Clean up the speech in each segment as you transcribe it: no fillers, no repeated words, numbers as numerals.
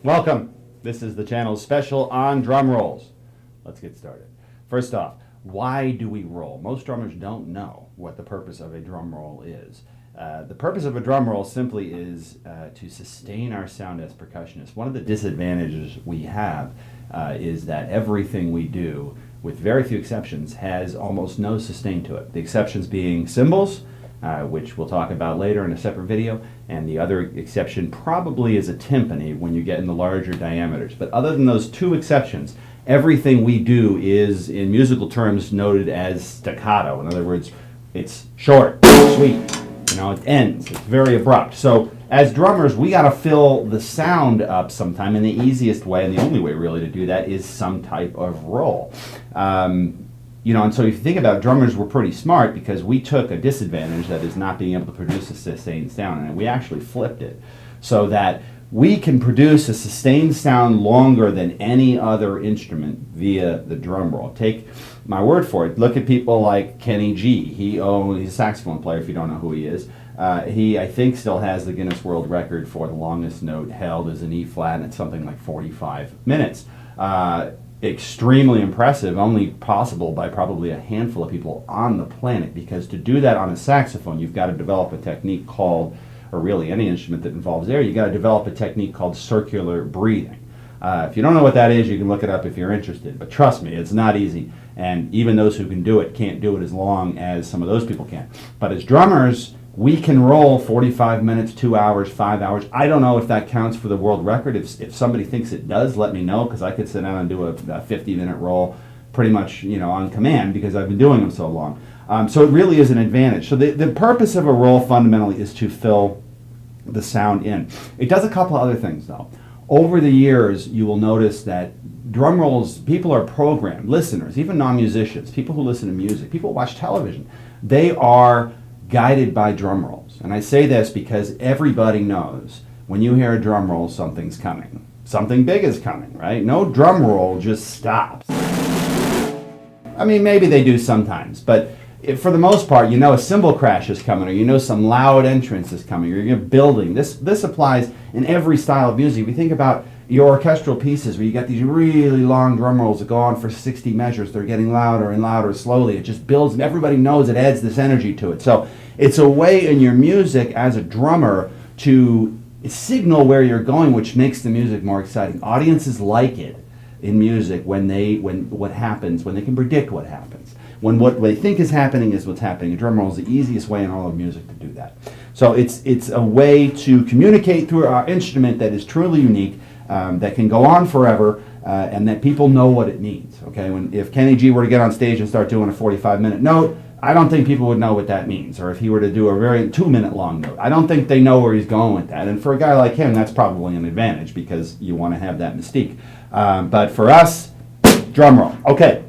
Welcome. This is the channel's special on drum rolls. Let's get started. First off, why do we roll? Most drummers don't know what the purpose of a drum roll is. The purpose of a drum roll simply is to sustain our sound as percussionists. One of the disadvantages we have is that everything we do, with very few exceptions, has almost no sustain to it. The exceptions being cymbals, which we'll talk about later in a separate video, and the other exception probably is a timpani when you get in the larger diameters. But other than those two exceptions, everything we do is, in musical terms, noted as staccato. In other words, it's short, sweet, it ends, it's very abrupt. So as drummers, we got to fill the sound up sometime, and the easiest way, and the only way really to do that, is some type of roll. And so if you think about it, drummers were pretty smart because we took a disadvantage, that is not being able to produce a sustained sound, and we actually flipped it so that we can produce a sustained sound longer than any other instrument via the drum roll. Take my word for it. Look at people like Kenny G. He's a saxophone player, if you don't know who he is. He, I think, still has the Guinness World Record for the longest note held as an E flat, and it's something like 45 minutes. Extremely impressive, only possible by probably a handful of people on the planet, because to do that on a saxophone, you've got to develop a technique called, or really any instrument that involves air, you've got to develop a technique called circular breathing. If you don't know what that is, you can look it up if you're interested, but trust me, it's not easy, and even those who can do it can't do it as long as some of those people can. But as drummers, we can roll 45 minutes, 2 hours, 5 hours. I don't know if that counts for the world record. If somebody thinks it does, let me know, because I could sit down and do a 50-minute roll pretty much on command, because I've been doing them so long. So it really is an advantage. So the purpose of a roll fundamentally is to fill the sound in. It does a couple other things, though. Over the years, you will notice that drum rolls, people are programmed, listeners, even non-musicians, people who listen to music, people who watch television, they are guided by drum rolls. And I say this because everybody knows when you hear a drum roll, something's coming. Something big is coming, right? No drum roll just stops. I mean, maybe they do sometimes, but for the most part, a cymbal crash is coming, or some loud entrance is coming, or you're building. This applies in every style of music. We think about your orchestral pieces where you got these really long drum rolls that go on for 60 measures. They're getting louder and louder slowly. It just builds, and everybody knows it adds this energy to it. So it's a way in your music as a drummer to signal where you're going, which makes the music more exciting. Audiences like it in music when what happens, when they can predict what happens. When what they think is happening is what's happening. A drum roll is the easiest way in all of music to do that. So it's a way to communicate through our instrument that is truly unique, that can go on forever, and that people know what it means. Okay, if Kenny G were to get on stage and start doing a 45-minute note, I don't think people would know what that means. Or if he were to do a very 2-minute long note, I don't think they know where he's going with that. And for a guy like him, that's probably an advantage, because you want to have that mystique. But for us, drum roll. Okay.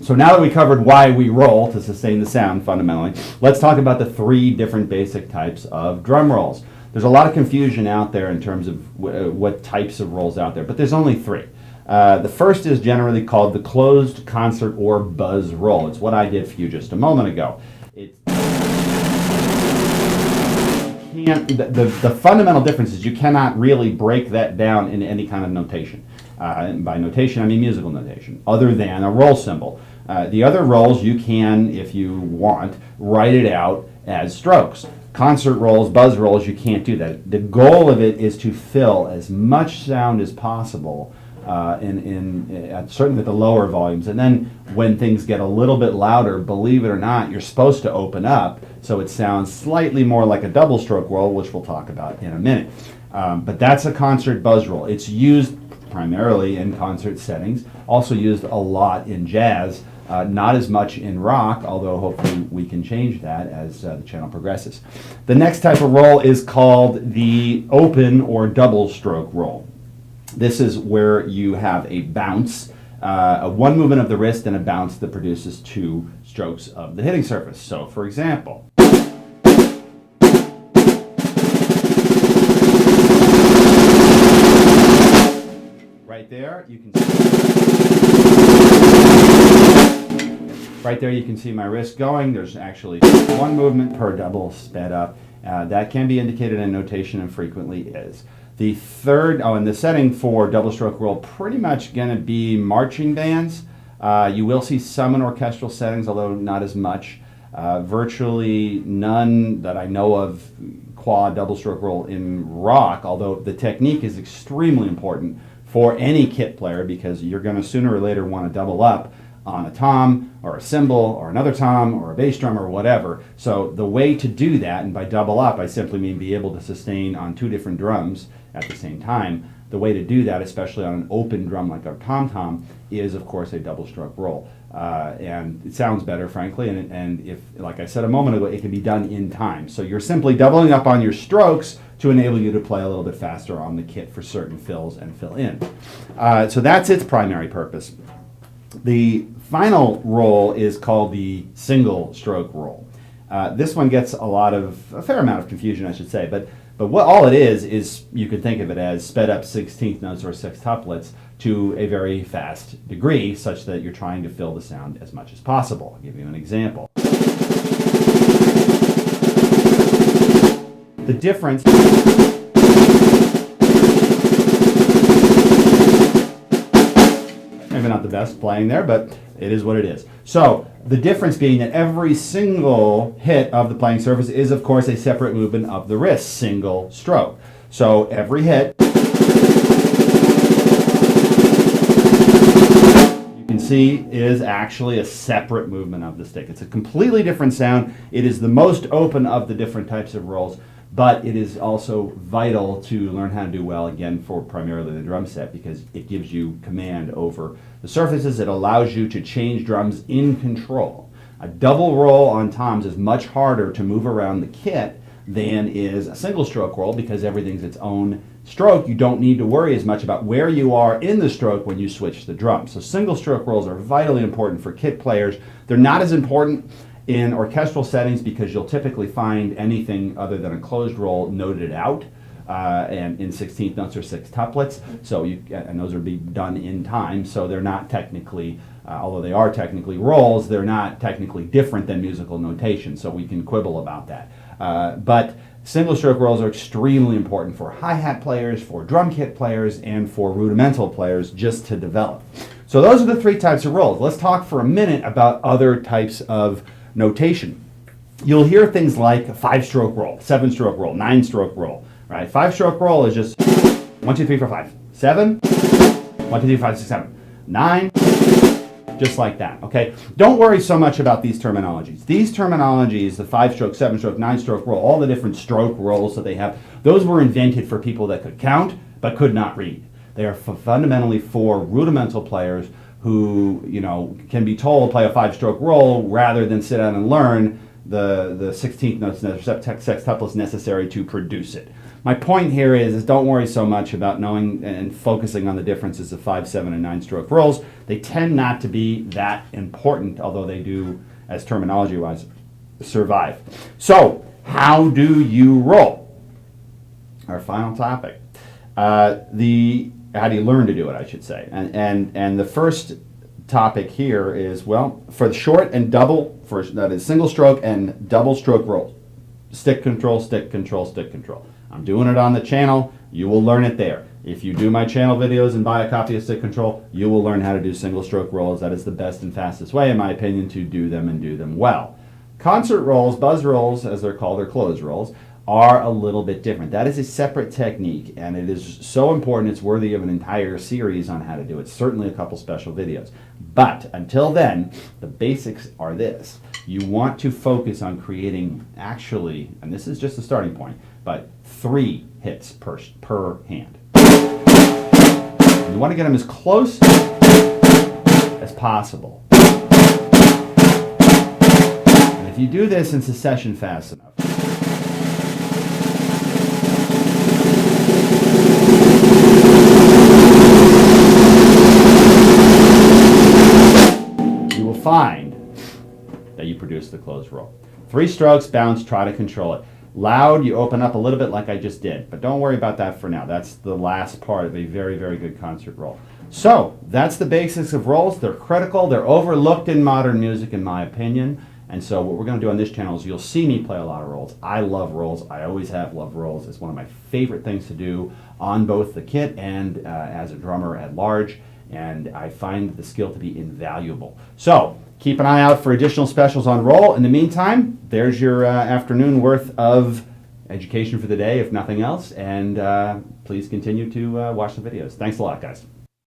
So now that we covered why we roll to sustain the sound fundamentally, let's talk about the 3 different basic types of drum rolls. There's a lot of confusion out there in terms of what types of rolls out there, but there's only 3. The first is generally called the closed concert or buzz roll. It's what I did for you just a moment ago. The fundamental difference is you cannot really break that down in any kind of notation. And by notation, I mean musical notation, other than a roll symbol. The other rolls you can, if you want, write it out as strokes. Concert rolls, buzz rolls, you can't do that. The goal of it is to fill as much sound as possible, certainly at the lower volumes. And then when things get a little bit louder, believe it or not, you're supposed to open up so it sounds slightly more like a double stroke roll, which we'll talk about in a minute. But that's a concert buzz roll. It's used primarily in concert settings, also used a lot in jazz, not as much in rock, although hopefully we can change that as the channel progresses. The next type of roll is called the open or double stroke roll. This is where you have a bounce, one movement of the wrist and a bounce that produces 2 strokes of the hitting surface. So for example, right there you can see my wrist going. There's actually 1 movement per double sped up. That can be indicated in notation and frequently is. The third, and the setting for double stroke roll pretty much going to be marching bands. You will see some in orchestral settings, although not as much. Virtually none that I know of quad double stroke roll in rock, although the technique is extremely important for any kit player because you're going to sooner or later want to double up on a tom or a cymbal or another tom or a bass drum or whatever. So the way to do that, and by double up I simply mean be able to sustain on two different drums at the same time, the way to do that, especially on an open drum like a tom-tom, is of course a double stroke roll. And it sounds better, frankly, and if, like I said a moment ago, it can be done in time. So you're simply doubling up on your strokes to enable you to play a little bit faster on the kit for certain fills and fill in. So that's its primary purpose. The final roll is called the single stroke roll. This one gets a fair amount of confusion, I should say, but what all it is you could think of it as sped up 16th notes or sextuplets to a very fast degree, such that you're trying to fill the sound as much as possible. I'll give you an example. The difference maybe not the best playing there, but it is what it is. So the difference being that every single hit of the playing surface is of course a separate movement of the wrist, single stroke. So every hit you can see is actually a separate movement of the stick. It's a completely different sound. It is the most open of the different types of rolls, but it is also vital to learn how to do well, again, for primarily the drum set, because it gives you command over the surfaces. It allows you to change drums in control. A double roll on toms is much harder to move around the kit than is a single stroke roll, because everything's its own stroke. You don't need to worry as much about where you are in the stroke when you switch the drum. So single stroke rolls are vitally important for kit players. They're not as important in orchestral settings because you'll typically find anything other than a closed roll noted out and in 16th notes or sextuplets. So and those are be done in time. So they're not technically, although they are technically rolls, they're not technically different than musical notation. So we can quibble about that. But single stroke rolls are extremely important for hi-hat players, for drum kit players, and for rudimental players just to develop. So those are the three types of rolls. Let's talk for a minute about other types of notation. You'll hear things like a 5-stroke roll, 7-stroke roll, 9-stroke roll, right? 5-stroke roll is just 1, 2, 3, 4, 5. 7, 1, 2, 3, 4, 5, 6, 7. 9, just like that, okay? Don't worry so much about these terminologies. These terminologies, the 5-stroke, 7-stroke, 9-stroke roll, all the different stroke rolls that they have, those were invented for people that could count but could not read. They are fundamentally for rudimental players who, can be told play a 5-stroke roll rather than sit down and learn the 16th notes, sextuplets necessary to produce it. My point here is don't worry so much about knowing and focusing on the differences of 5, 7, and 9-stroke rolls. They tend not to be that important, although they do, as terminology-wise, survive. So, how do you roll? Our final topic. How do you learn to do it, I should say. And the first topic here is, well, for the short and double, that is single stroke and double stroke rolls. Stick control, stick control, stick control. I'm doing it on the channel. You will learn it there. If you do my channel videos and buy a copy of Stick Control, you will learn how to do single stroke rolls. That is the best and fastest way, in my opinion, to do them and do them well. Concert rolls, buzz rolls, as they're called, or closed rolls, are a little bit different. That is a separate technique, and it is so important it's worthy of an entire series on how to do it. Certainly a couple special videos. But until then, the basics are this. You want to focus on creating, actually, and this is just a starting point, but 3 hits per hand. You want to get them as close as possible. And if you do this in succession fast enough, you will find that you produce the closed roll. 3 strokes, bounce, try to control it. Loud, you open up a little bit like I just did, but don't worry about that for now. That's the last part of a very, very good concert roll. So, that's the basics of rolls. They're critical. They're overlooked in modern music, in my opinion, And so what we're going to do on this channel is you'll see me play a lot of roles. I love roles. I always have loved roles. It's one of my favorite things to do on both the kit and as a drummer at large. And I find the skill to be invaluable. So keep an eye out for additional specials on roll. In the meantime, there's your afternoon worth of education for the day, if nothing else. And please continue to watch the videos. Thanks a lot, guys.